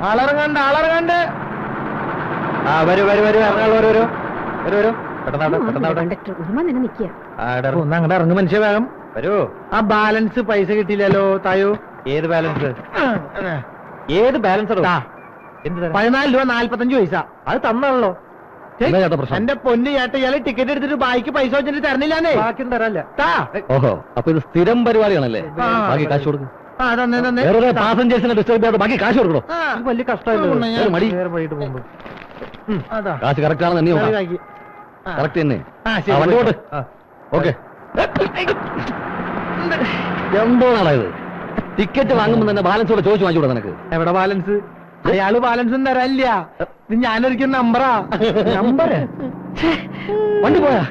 ആളിറങ്ങണ്ട് വരൂ എറണാകുളം വരൂ പെട്ടെന്ന് അങ്ങോട്ട് ഇറങ്ങും മനുഷ്യ വേഗം വരൂ. ആ ബാലൻസ് പൈസ കിട്ടിയില്ലല്ലോ തായോ. ഏത് ബാലൻസ്? 14 രൂപ 45 പൈസ. അത് തന്നാണല്ലോ. എന്റെ പൊന്നു ചേട്ട, ഇയാള് ടിക്കറ്റ് എടുത്തിട്ട് ബാക്കി പൈസ വെച്ചിട്ട് തരണില്ലാന്നേ. ബാക്കി തരല്ല. ഓഹോ, അപ്പൊ ഇത് സ്ഥിരം പരിപാടിയാണല്ലേ? ബാക്കി കാശ് കൊടുക്കും. പാസഞ്ചേഴ്സിനെ ഡിസ്റ്റർബ് ചെയ്യാതെ ബാക്കി കാശ് കൊടുക്കണോ? വലിയ കഷ്ടമല്ലോ. കാശ് കറക്റ്റ് ആണെന്ന് നീ കറക്റ്റ് തന്നെ. വണ്ടി കൊണ്ട് ഓക്കെ. എന്തോ നാളായത്? ടിക്കറ്റ് വാങ്ങുമ്പോ തന്നെ ബാലൻസ് കൂടെ ചോദിച്ചു വാങ്ങിച്ചൂടെ നിനക്ക്? എവിടെ ബാലൻസ്? അയാള് ബാലൻസ് ഒന്നും തരാനില്ല. ഇത് ഞാനൊരിക്കൽ നമ്പറാ. നമ്പർ വണ്ടി പോയാ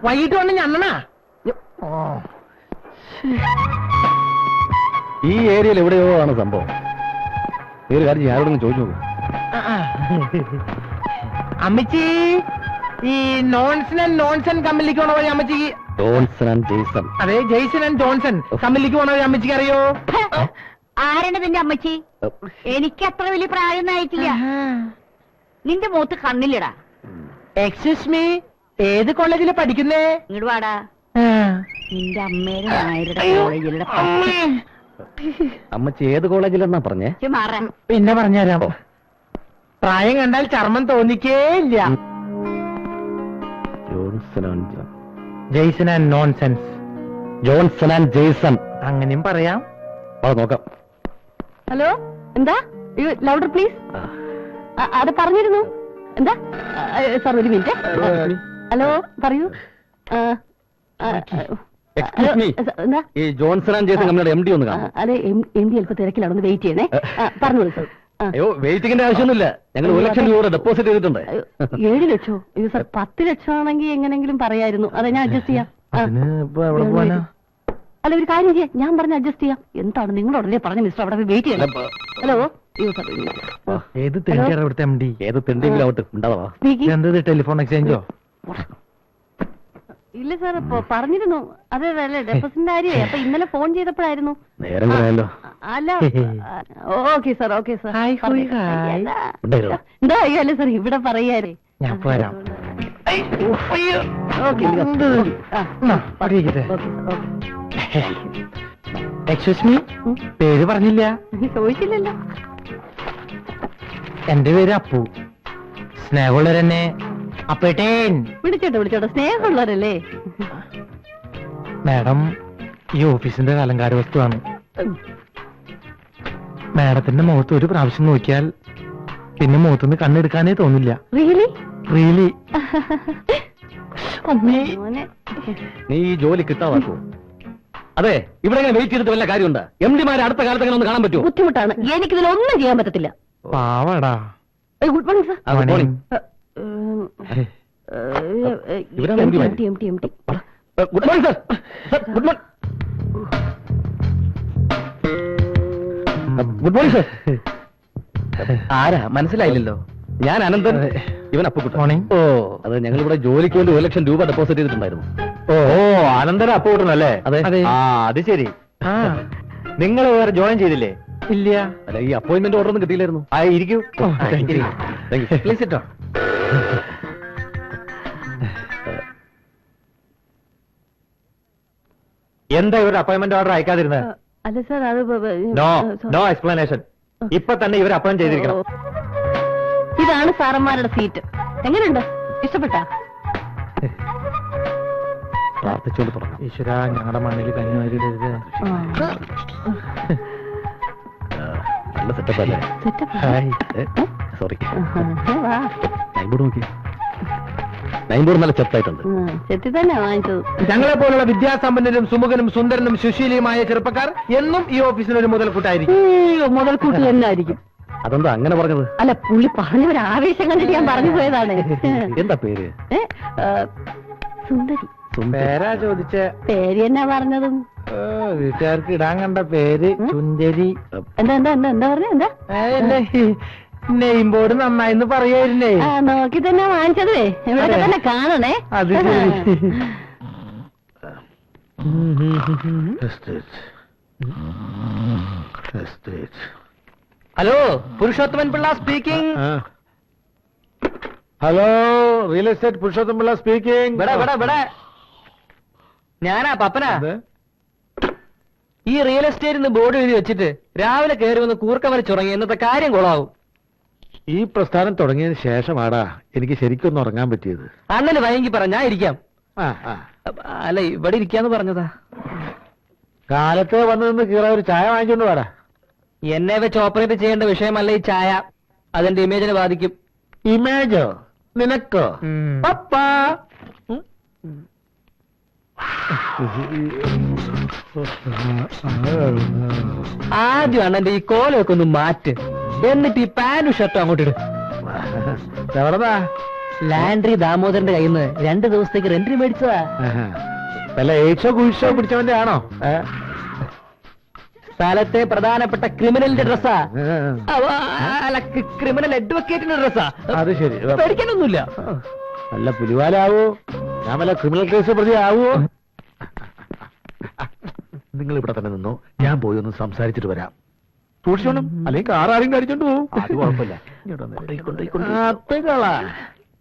വൈകിട്ട് വന്ന് ഞണ്ണനാ. ഈ ഏരിയയിൽ എവിടെയോ ആണ് സംഭവം. ഒരു കാര്യം ആരോടൊന്നും ചോദിച്ചു നോക്കും. അമ്മച്ചി, ഈ നോൺസൺ കമ്പനിക്ക് പോണ വഴി അമ്മച്ചിക്ക്. Johnson and Jason. അതെ, ജെയ്സൺ ആൻഡ് ജോൺസൺ കമ്പനിക്ക് പോണ വഴി അമ്മച്ചിക്ക് അറിയോ? ആരാണ് നിന്റെ അമ്മച്ചി? എനിക്ക് അത്ര വലിയ പ്രായമൊന്നും ആയിട്ടില്ല. നിന്റെ മുഖത്ത് കണ്ണില്ലടാ. എക്സ്ക്യൂസ് മീ, ഏത് കോളേജില് പഠിക്കുന്നേ? ഇങ്ങോട്ട് വാടാ. നിന്റെ അമ്മേടെ നായരുടെ കോളേജിലെ അമ്മച്ചി ഏത് കോളേജിലെന്നാ പറഞ്ഞേ? മാറാൻ പിന്നെ പറഞ്ഞുതരാം. പ്രായം കണ്ടാൽ ചർമ്മം തോന്നിക്കേ ഇല്ല. Jason and nonsense. Johnson and Jason അങ്ങനെയും പറയാം. നോക്കാം. ഹലോ, എന്താ? Louder please. അത് പറഞ്ഞിരുന്നു. എന്താ സാർ, ഒരു മിനിറ്റ്. ഹലോ, പറയൂ. എന്താ? ഈ ജോൺസൺ ആൻഡ് ജെയ്സൺ കമ്പനിയുടെ എം ഡി ഒന്ന് കാണാം. അതെ, എം ഡി അല്പം തിരക്കിലാണ്, ഒന്ന് വെയിറ്റ് ചെയ്യണേ. പറഞ്ഞോളൂ സാർ. അയ്യോ, വെയിറ്റിംഗിന്റെ ആവശ്യമൊന്നുമില്ല. ഞങ്ങൾ 1 ലക്ഷം രൂപ ഡെപ്പോസിറ്റ് ചെയ്തിട്ടുണ്ട്. 7 ലക്ഷോ? അയ്യോ സാർ, 10 ലക്ഷം ആണെങ്കിൽ എങ്ങനെങ്കിലും പറയായിരുന്നു. അതെ, ഞാൻ അഡ്ജസ്റ്റ് ചെയ്യാം. അല്ല, ഒരു കാര്യം ചെയ്യാം, ഞാൻ പറഞ്ഞ് അഡ്ജസ്റ്റ് ചെയ്യാം. എന്താണ് നിങ്ങളോട് ഉടനെ പറഞ്ഞ മിസ്റ്റർ, അവിടെ വെയിറ്റ് ചെയ്യണം. ഹലോ, ഏത് തെണ്ടിയാണ് ഇവിടുത്തെ എം ഡി? ഏത് തെണ്ടിയെങ്കിലും ആവട്ടെ, ഉണ്ടാവാ. എന്തത്, ടെലിഫോൺ എക്സ്ചേഞ്ചോ? ഇല്ല സാർ, പറഞ്ഞിരുന്നു. അതെ അല്ലേ, ഡെപ്പോസിറ്റിന്റെ കാര്യമേ. അപ്പൊ ഇന്നലെ ഫോൺ ചെയ്തപ്പോഴായിരുന്നു. നേരം കുറയല്ലോ. അല്ല, ഓക്കെ സാർ, ഓക്കെ സാർ. എന്താ അല്ലേ സാർ, ഇവിടെ പറയാരേ. ഞാൻ വരാം. എക്സ്ക്യൂസ് മീ, പേര് പറഞ്ഞില്ല. ചോദിച്ചില്ലല്ലോ. എന്റെ പേര് അപ്പു. സ്നേഹമുള്ളവരെന്നെ അപ്പേട്ടേൻ വിളിച്ചോട്ടെ. സ്നേഹമുള്ളവരല്ലേ? മാഡം, ഈ ഓഫീസിന്റെ അലങ്കാര വസ്തുവാണ്. മാഡത്തിന്റെ മുഖത്ത് ഒരു പ്രാവശ്യം നോക്കിയാൽ പിന്നെ മുഖത്തുനിന്ന് കണ്ണെടുക്കാനേ തോന്നില്ല. റിയലി. നീ ഈ ജോലി കിട്ടാതാക്കോ? അതെ, ഇവിടെ വെയിറ്റ് ചെയ്തിട്ട് വല്ല കാര്യമുണ്ട്? എം ഡിമാരെ അടുത്ത കാലത്ത് അങ്ങനെ ഒന്ന് കാണാൻ പറ്റുമോ? ബുദ്ധിമുട്ടാണ്, എനിക്കിതിലൊന്നും ചെയ്യാൻ പറ്റത്തില്ല. പാവടാ. Good morning sir. Good morning. Good morning sir. Good morning sir. ആരാ മനസ്സിലായില്ലല്ലോ? ഞാൻ അനന്തൻ, ഇവൻ അപ്പുക്കുട്ടൻ. മോർണിംഗ്. ഓ, അത് ഞങ്ങൾ ഇവിടെ ജോലിക്ക് വേണ്ടി 1 ലക്ഷം രൂപ ഡെപ്പോസിറ്റ് ചെയ്തിട്ടുണ്ടായിരുന്നു. ഓ, അനന്തൻ അപ്പുക്കുട്ടനല്ലേ? അതെ. അത് ശരി. നിങ്ങൾ വേറെ ജോയിൻ ചെയ്തില്ലേ? ഇല്ല. അല്ല, ഈ അപ്പോയിന്റ്മെന്റ് ഓർഡർ ഒന്നും കിട്ടിയില്ലായിരുന്നു. ഇരിക്കൂ. പ്ലീസ് ഇട്ടോ. എന്താ ഇവരുടെ അപ്പോയിന്റ്മെന്റ് ഓർഡർ അയക്കാതിരുന്നത്? അല്ല സാർ, അത് നോ എക്സ്പ്ലനേഷൻ. ഇപ്പൊ തന്നെ ഇവർ അപ്പോയിന്റ് ചെയ്തിരിക്കണം. ഇതാണ് സാറന്മാരുടെ സീറ്റ്. എങ്ങനെയുണ്ട്? ഇഷ്ടപ്പെട്ടാ? പ്രാർത്ഥിച്ചോണ്ട് പറഞ്ഞു. ഈശ്വര, ഞങ്ങളുടെ മണ്ണിൽ കഞ്ഞി. നല്ല സെറ്റപ്പ് അല്ലേ? സോറി. നൈൻബോർഡ് നോക്കി. നൈൻബോർഡ് നല്ല ചെത്തായിട്ടുണ്ട്. ചെത്തി തന്നെ വാങ്ങിച്ചത്. ഞങ്ങളെ പോലുള്ള വിദ്യാസമ്പന്നരും സുമുഖനും സുന്ദരനും സുശീലിയുമായ ചെറുപ്പക്കാർ എന്നും ഈ ഓഫീസിന് ഒരു മുതൽക്കൂട്ടായിരിക്കും. മുതൽക്കൂട്ട് തന്നെ ആയിരിക്കും. അതെന്താ അങ്ങനെ പറഞ്ഞത്? അല്ല, പുള്ളി പറഞ്ഞൊരു ആവേശം കണ്ടിട്ട് ഞാൻ പറഞ്ഞു പോയതാണ്. എന്താ പേര്? സുന്ദരി. പേരാ ചോദിച്ച? പേര് എന്നാ പറഞ്ഞതും? വീട്ടുകാർക്ക് ഇടാൻ കണ്ട പേര് സുന്ദരി. എന്താ പറഞ്ഞ? എന്താ നെയിം ബോർഡ് നന്നായിന്ന് പറയായിരുന്നേ. നോക്കി തന്നെ വാങ്ങിച്ചതേ. ഇവിടെ തന്നെ കാണണേ. അത് hello, Purushothaman Pillai speaking. Hello, real estate Purushottam Pillai speaking. ഞാനാ പപ്പനാ. ഈ റിയൽ എസ്റ്റേറ്റിന് ബോർഡ് എഴുതി വെച്ചിട്ട് രാവിലെ കയറി വന്ന് കൂർക്ക വരച്ചുറങ്ങി. ഇന്നത്തെ കാര്യം കൊളാവും. ഈ പ്രസ്ഥാനം തുടങ്ങിയതിന് ശേഷമാടാ എനിക്ക് ശരിക്കൊന്നും ഉറങ്ങാൻ പറ്റിയത്. അണ്ണന് വൈകി പറ, ഞാൻ ഇരിക്കാം. അല്ല, ഇവിടെ ഇരിക്കാന്ന് പറഞ്ഞതാ. കാലത്ത് വന്നു നിന്ന് കീറ ഒരു ചായ വാങ്ങിച്ചോണ്ട് വാടാ. എന്നെ വെച്ച് ഓപ്പറേറ്റ് ചെയ്യേണ്ട വിഷയമല്ല ഈ ചായ. അതെന്റെ ഇമേജിനെ ബാധിക്കും. ഇമേജോ? നിനക്കോ? പപ്പാ. ആദ്യം അണ്ണന്റെ ഈ കോലൊക്കെ ഒന്ന് മാറ്റ്, എന്നിട്ട് ഈ പാന്റും ഷർട്ടും അങ്ങോട്ട് ഇട്. എവിടെതാ? ലാൻഡ്രി ദാമോദരന്റെ കയ്യിൽ നിന്ന് 2 ദിവസത്തേക്ക് റെന്റിന് മേടിച്ചതാ. വല്ല എയ്ഡ്സോ കുഴിച്ചോ പിടിച്ചവന്റെ ആണോ? സ്ഥലത്തെ പ്രധാനപ്പെട്ട ക്രിമിനലിന്റെ ഡ്രസ്സാ. അല്ല, ക്രിമിനൽ അഡ്വക്കേറ്റിന്റെ ഡ്രസ്സാ. അത് ശരി. പേടിക്കാനൊന്നുമില്ല. നല്ല പുലിവാലാവോ? ഞാൻ വല്ല ക്രിമിനൽ കേസ് പ്രതി ആവോ? നിങ്ങൾ ഇവിടെ തന്നെ നിന്നോ, ഞാൻ പോയി ഒന്ന് സംസാരിച്ചിട്ട് വരാം. സൂക്ഷിച്ചോണം, അല്ലെങ്കിൽ കാറാരും കടിച്ചോണ്ട് പോകും. അത് കുഴപ്പമില്ല.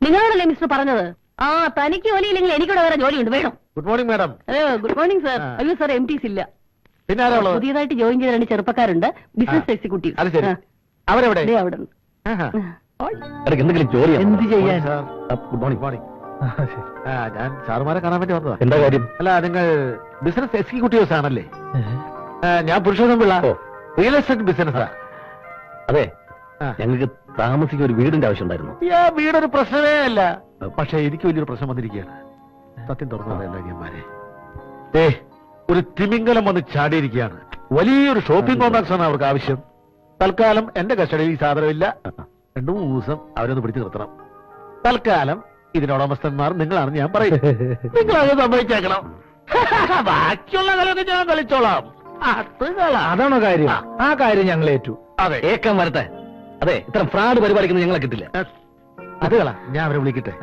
നിങ്ങളോടല്ലേ മിസ്റ്റർ പറഞ്ഞത്? ആ, തനിക്ക് ജോലിയില്ലെങ്കിൽ എനിക്കിവിടെ വേറെ ജോലിയുണ്ട്, വേണം. Good morning madam. Good morning sir. അയ്യോ സാർ, MTs ഇല്ല. പിന്നെ ആരാ ഉള്ളത്? പുതിയതായിട്ട് ജോയിൻ ചെയ്ത 2 ചെറുപ്പക്കാരുണ്ട്, ബിസിനസ് എക്സിക്യൂട്ടീവ്. അത് ശരി. അവരെവിടെ? അവിടെ ഉണ്ട്. എന്തെങ്കിലും ജോലി എന്ത് ചെയ്യാൻ? Good morning. മോർണിംഗ്. ഞാൻ സാറുമാരെ കാണാൻ വേണ്ടി വന്നതാ. എന്താ കാര്യം? അല്ല, നിങ്ങൾ ബിസിനസ് എക്സിക്യൂട്ടീവ്സ് ആണല്ലേ? ഞാൻ പുരുഷോത്തം പിള്ള, റിയൽ എസ്റ്റേറ്റ് ബിസിനസ്സാ. അതെ, ഞങ്ങൾക്ക് താമസിക്കാൻ ഒരു വീടിന്റെ ആവശ്യം ഉണ്ടായിരുന്നു. വീടൊരു പ്രശ്നമേ അല്ല. പക്ഷെ എനിക്ക് വലിയൊരു പ്രശ്നം വന്നിരിക്കുകയാണ്. സത്യം തുറന്നതല്ല അനിയന്മാരെ. ഒരു തിമിംഗലം വന്ന് ചാടിയിരിക്കുകയാണ്. വലിയൊരു ഷോപ്പിംഗ് കോംപ്ലക്സ് ആണ് അവർക്ക് ആവശ്യം. തൽക്കാലം എന്റെ കസ്റ്റഡിയിൽ ഈ സാധനമില്ല. 2-3 ദിവസം അവരൊന്ന് പിടിച്ചു നിർത്തണം. തൽക്കാലം ഇതിനുടമസ്ഥന്മാർ നിങ്ങളാണെന്ന് ഞാൻ പറയും. നിങ്ങളത് സമ്മതിച്ചേക്കണം. ബാക്കിയുള്ള കളിയൊക്കെ ഞാൻ കളിച്ചോളാം. അതാണോ കാര്യം? ആ കാര്യം ഞങ്ങൾ ഏറ്റു. അതെ, ഏക്കം വരട്ടെ. അതെ, ഇത്തരം ഫ്രോഡ് പരിപാടിക്കുന്ന ഞങ്ങളെ കിട്ടില്ല. അത് കളാ, ഞാൻ അവരെ വിളിക്കട്ടെ.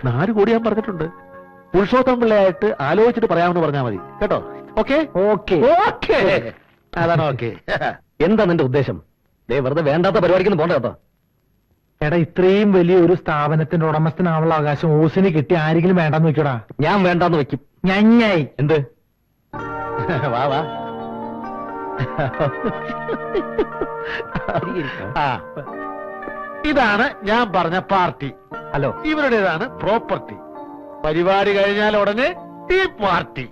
4 കോടി ഞാൻ പറഞ്ഞിട്ടുണ്ട്. പുരുഷോത്തം പിള്ളയായിട്ട് ആലോചിച്ചിട്ട് പറയാമെന്ന് പറഞ്ഞാൽ മതി കേട്ടോ. ഓക്കെ ഓക്കെ ഓക്കെ, അതാണ് ഓക്കെ. എന്താ നിന്റെ ഉദ്ദേശം? വെറുതെ വേണ്ടാത്ത പരിപാടിക്കൊന്നും പോണ്ട കേട്ടോ. എടാ, ഇത്രയും വലിയൊരു സ്ഥാപനത്തിന്റെ ഉടമസ്ഥനാവുള്ള അവകാശം ഓസിന് കിട്ടി ആരെങ്കിലും വേണ്ടെന്ന് വെക്കടാ. ഞാൻ വേണ്ടാന്ന് വെക്കും. ഞഞ്ഞായി. എന്ത്? വാ വാ. ഇതാണ് ഞാൻ പറഞ്ഞ പാർട്ടി. Hello, ഇവരുടേതാണ് property. പരിപാടി കഴിഞ്ഞാൽ ഉടനെ ഈ പാർട്ടി.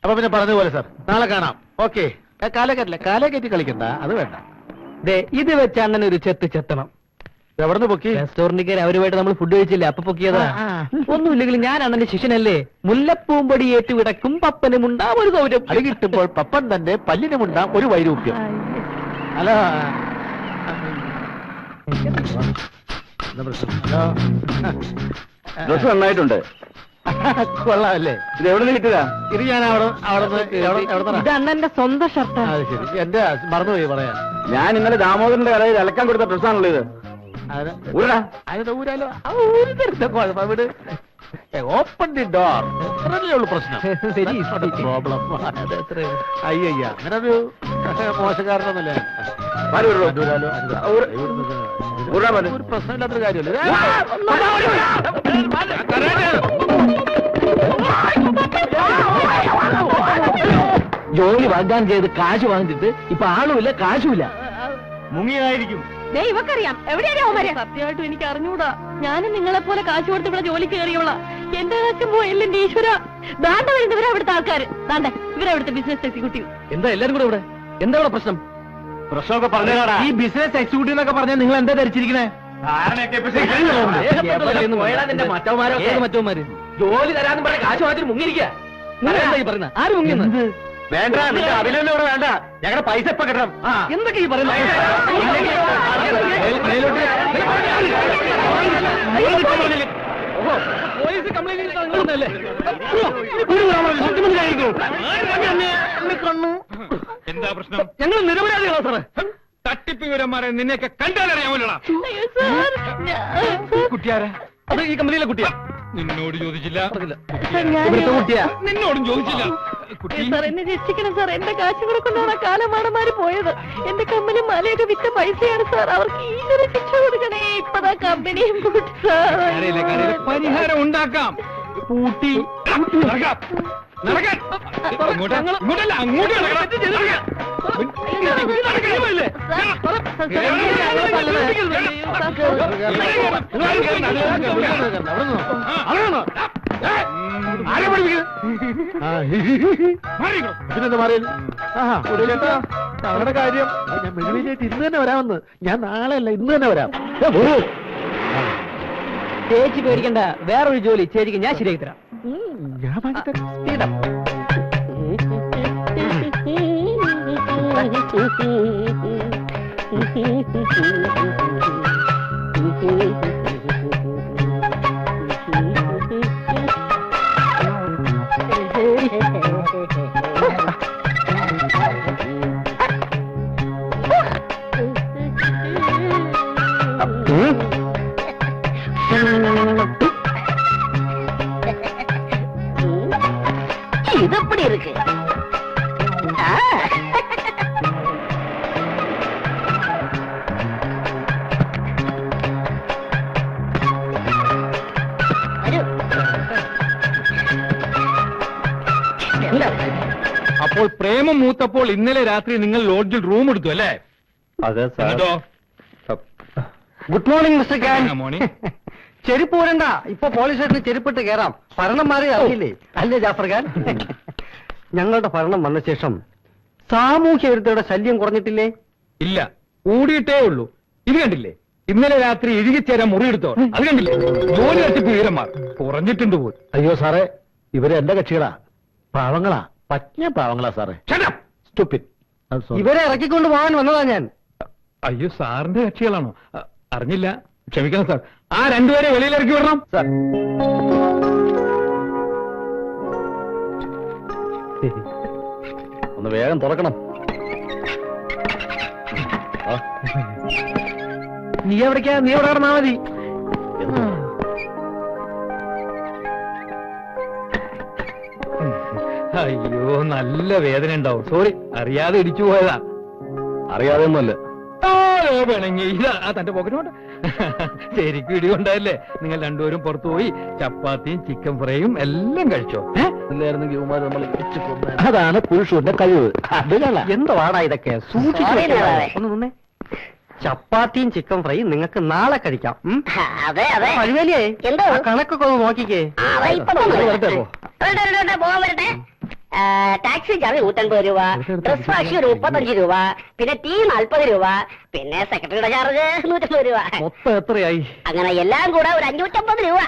അപ്പൊ പിന്നെ പറഞ്ഞതുപോലെ സാർ, നാളെ കാണാം. ഓക്കെ. കാലേക്കറ്റി കളിക്കണ്ട, അത് വേണ്ട. ഇത് വെച്ച് അണ്ണൻ ഒരു ചെത്തണം. എവിടുന്ന് പൊക്കി? റെസ്റ്റോറന്റിൽ കയറി അവരുമായിട്ട് നമ്മൾ ഫുഡ് കഴിച്ചില്ലേ, അപ്പൊ പൊക്കിയതാ. ഒന്നുമില്ലെങ്കിലും ഞാൻ അണ്ണന്റെ ശിഷ്യനല്ലേ. മുല്ലപ്പൂമ്പൊടി ഏറ്റുവിടക്കും പപ്പനുമുണ്ടാം ഒരു സൗര്യം. അത് കിട്ടുമ്പോൾ പപ്പൻ തന്റെ പല്ലിനുമുണ്ടാം ഒരു വൈരൂപ്യം. അല്ല, ഡ്രസ് നന്നായിട്ടുണ്ട്. കൊള്ളാമല്ലേ? ഇത് എവിടെ നിന്ന് കിട്ടുക? ഇത് ഞാൻ ഇത് അണ്ണന്റെ സ്വന്തം ഷർട്ടാണ്. അത് ശരി, എന്റെ മറന്നുപോയി പറയാൻ. ഞാൻ ഇന്നലെ ദാമോദരന്റെ കടയിൽ അലക്കാൻ കൊടുത്ത ഡ്രസ്സാണല്ലോ ഇത്. Open the door. ഉള്ളു പ്രശ്നം. പ്രോബ്ലം. അയ്യ, അങ്ങനൊരു മോശക്കാരനൊന്നുമില്ല. ഒരു പ്രശ്നമില്ലാത്തൊരു കാര്യമല്ലേ. ജോലി വാഗ്ദാനം ചെയ്ത് കാശ് വാങ്ങിച്ചിട്ട് ഇപ്പൊ ആളുമില്ല, കാശുമില്ല. മുങ്ങിയായിരിക്കും. ഇവക്കറിയാം എവിടെയാ. സത്യമായിട്ടും എനിക്ക് അറിഞ്ഞൂടാ. ഞാനും നിങ്ങളെ പോലെ കാശ് കൊടുത്ത് ഇവിടെ ജോലി കയറിയോളാം. എന്റെ കാശും പോയില്ല എന്റെ ഈശ്വര. ദാണ്ട വരുന്നവരാ ഇവിടുത്തെ ആൾക്കാര്. ദാണ്ട ഇവരാ ഇവിടുത്തെ ബിസിനസ് എക്സിക്യൂട്ടീവ്. എന്താ എല്ലാരും കൂടെ ഇവിടെ? എന്താ ഇവിടെ പ്രശ്നം? പ്രശ്നമൊക്കെ പറഞ്ഞാടാ. ഈ ബിസിനസ് എക്സിക്യൂട്ടീവ് എന്നൊക്കെ പറഞ്ഞാൽ നിങ്ങൾ എന്താ ധരിച്ചിരിക്കണേ? മറ്റവന്മാര് ജോലി തരാന്ന് പറഞ്ഞ കാശ് വാങ്ങിച്ചിട്ട് മുങ്ങിയിരിക്കുക. പറയുന്ന ആര് മുങ്ങിയെന്ന്? വേണ്ട, അഭിനന്ദനം ഇവിടെ വേണ്ട. ഞങ്ങളുടെ പൈസ ഇപ്പൊ കിട്ടണം. എന്തൊക്കെ ഈ പറയുന്നത്? പോലീസ് കംപ്ലൈന്റ് എന്താ പ്രശ്നം? ഞങ്ങൾ നിരപരാധികളാ സാറേ. തട്ടിപ്പിവരന്മാരെ നിന്നെയൊക്കെ കണ്ടാലറിയാമല്ലോടാ. കുട്ടിയാരാ? അത് ഈ കമ്പനിയിലെ കുട്ടിയാ. നിന്നോട് ചോദിച്ചില്ല ഇവിടുത്തെ കുട്ടിയാ. നിന്നോടും ചോദിച്ചില്ല കുട്ടി സാർ എന്നെ രക്ഷിക്കണം സാർ. എന്റെ കാശ് കൊടുക്കുന്നതാണ് ആ കാലമാടന്മാര് പോയത്. എന്റെ കമ്പനി മലയൊക്കെ വിറ്റ പൈസയാണ് സാർ. അവർക്ക് ഈശ്വര ശിക്ഷ കൊടുക്കണേ. ഇപ്പതാ കമ്പനിയും പൂട്ടി സാർ. കരയില്ല, കരയില്ല. പരിഹാരം ഉണ്ടാക്കാം. പൂട്ടി നടക്കാം. നടക്കാൻ. ഇങ്ങോട്ട്, ഇങ്ങോട്ടല്ല, അങ്ങോട്ട് നടക്കാം. നടക്കാമല്ലേ? പിന്നെന്താ പറയുന്നത്? ഞങ്ങളുടെ കാര്യം ഞാൻ മെഴുകുതിരിയായിട്ട് ഇന്ന് തന്നെ വരാമെന്ന്. ഞാൻ നാളെ അല്ല ഇന്ന് തന്നെ വരാം. ചേച്ചി പേടിക്കണ്ട, വേറൊരു ജോലി ചേച്ചിക്ക് ഞാൻ ശരിയാക്കി തരാം. ഞാൻ വാങ്ങിത്തരാം. இது எப்படி இருக்கு? അപ്പോൾ പ്രേമം മൂത്തപ്പോൾ ഇന്നലെ രാത്രി നിങ്ങൾ ലോഡ്ജിൽ റൂം എടുത്തു അല്ലേ? അതെ എന്നിട്ടോ? Good morning mister Khan. Morning. ചെരുപ്പ് വരണ്ട, ഇപ്പൊ പോലീസ് സ്റ്റേഷനിൽ ചെരുപ്പിട്ട് കയറാം. ഭരണം മാറി അറിയില്ലേ? അല്ലേ ജാഫർ ഖാൻ? ഞങ്ങളുടെ ഭരണം വന്ന ശേഷം സാമൂഹ്യ വിരുദ്ധയുടെ ശല്യം കുറഞ്ഞിട്ടില്ലേ? ഇല്ല, കൂടിയിട്ടേ ഉള്ളൂ. ഇത് കണ്ടില്ലേ, ഇന്നലെ രാത്രി ഇഴുകിച്ചേരാൻ മുറിയെടുത്തോ? അത് കണ്ടില്ലേ, ജോലി തട്ടിപ്പ് വീരന്മാർ കുറഞ്ഞിട്ടുണ്ട് പോലും. അയ്യോ സാറേ, ഇവര് എന്റെ കക്ഷികളാ. പാവങ്ങളാ, പറ്റിയ പാവങ്ങളാ സാറേ. Stupid. I'm sorry. ഇവരെ ഇറക്കിക്കൊണ്ട് പോകാൻ വന്നതാ ഞാൻ. അയ്യോ, സാറിന്റെ കക്ഷികളാണോ? അറിഞ്ഞില്ല, ക്ഷമിക്കണം സാർ. ആ രണ്ടുപേരെ വെളിയിലിറക്കി വിടണം. സാർ, ഒന്ന് വേഗം തുറക്കണം. നീ എവിടേക്കാ? നീ എവിടെ കിടന്നാ മതി. അയ്യോ, നല്ല വേദന ഉണ്ടാവും. സോറി, അറിയാതെ ഇടിച്ചു പോയതാ. അറിയാതെ ഒന്നുമല്ല. വേണമെങ്കിൽ ഇതാ തന്റെ പോക്കറ്റ്. ശരിക്കും ഇടികൊണ്ടല്ലേ നിങ്ങൾ രണ്ടുപേരും പുറത്തു പോയി ചപ്പാത്തിയും ചിക്കൻ ഫ്രൈയും എല്ലാം കഴിച്ചോ? അതാണ് പുരുഷന്റെ കഴിവ്. അത് കള. എന്തുവാടാ ഇതൊക്കെ? സൂക്ഷിച്ചു Sorry, വെക്കണം. സാറേ. ഒന്ന് നിന്നേ. ചപ്പാത്തിയും ചിക്കൻ ഫ്രൈയും നിങ്ങൾക്ക് നാളെ കഴിക്കാം. അതെ അതെ. വഴിവേലിയേ, എന്തോ? ആ കണക്കൊക്കെ ഒന്ന് നോക്കിക്കേ. വരട്ടെ പോവാൻ വരട്ടെ. ടാക്സി ചാർജ് 150 രൂപ, ഡ്രസ് വാഷ് ഒരു 35 രൂപ, പിന്നെ ടീ 40 രൂപ, പിന്നെ സെക്രട്ടറിയുടെ ചാർജ് 150 രൂപ. മൊത്തം എത്രയായി? അങ്ങനെ എല്ലാം കൂടെ ഒരു 550 രൂപ.